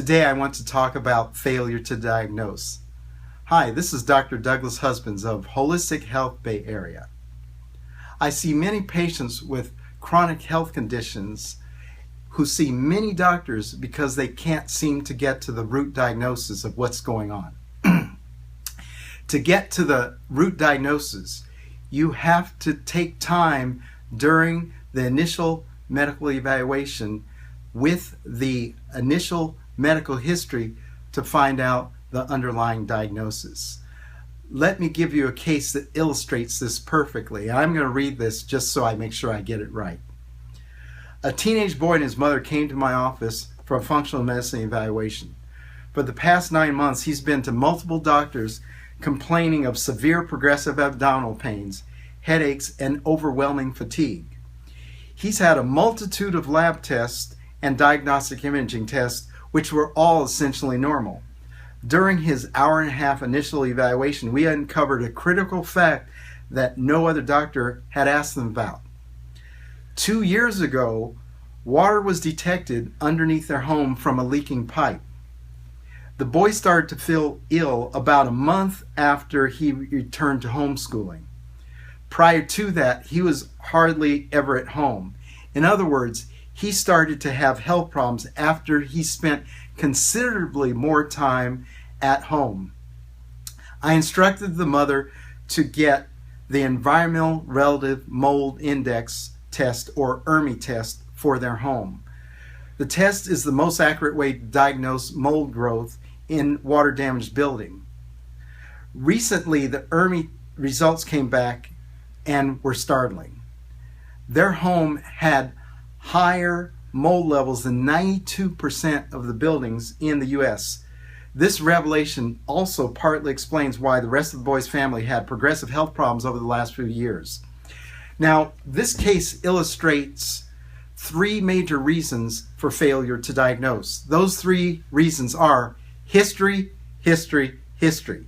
Today I want to talk about failure to diagnose. Hi, this is Dr. Douglas Husbands of Holistic Health Bay Area. I see many patients with chronic health conditions who see many doctors because they can't seem to get to the root diagnosis of what's going on. To get to the root diagnosis, you have to take time during the initial medical evaluation with the initial medical history to find out the underlying diagnosis. Let me give you a case that illustrates this perfectly. I'm going to read this just so I make sure I get it right. A teenage boy and his mother came to my office for a functional medicine evaluation. For the past 9 months, he's been to multiple doctors complaining of severe progressive abdominal pains, headaches, and overwhelming fatigue. He's had a multitude of lab tests and diagnostic imaging tests, which were all essentially normal. During his hour-and-a-half initial evaluation, we uncovered a critical fact that no other doctor had asked them about. 2 years ago, water was detected underneath their home from a leaking pipe. The boy started to feel ill about a month after he returned to homeschooling. Prior to that, he was hardly ever at home. In other words, he started to have health problems after he spent considerably more time at home. I instructed the mother to get the Environmental Relative Mold Index test, or ERMI test, for their home. The test is the most accurate way to diagnose mold growth in water-damaged building. Recently, the ERMI results came back and were startling. Their home had higher mold levels than 92% of the buildings in the U.S. This revelation also partly explains why the rest of the boy's family had progressive health problems over the last few years. Now, this case illustrates 3 major reasons for failure to diagnose. Those 3 reasons are history, history, history.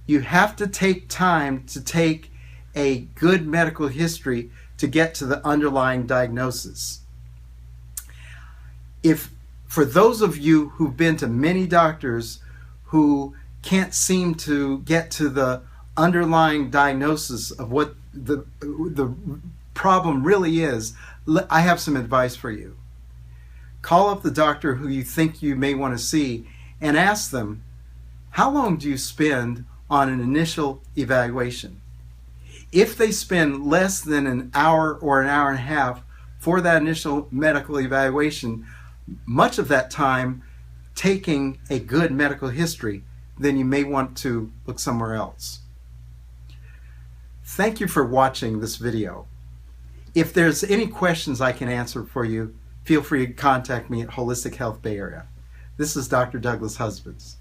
You have to take time to take a good medical history to get to the underlying diagnosis. If for those of you who've been to many doctors who can't seem to get to the underlying diagnosis of what the problem really is, I have some advice for you. Call up the doctor who you think you may want to see and ask them, how long do you spend on an initial evaluation? If they spend less than an hour or an hour and a half for that initial medical evaluation, much of that time taking a good medical history, then you may want to look somewhere else. Thank you for watching this video. If there's any questions I can answer for you, feel free to contact me at Holistic Health Bay Area. This is Dr. Douglas Husbands.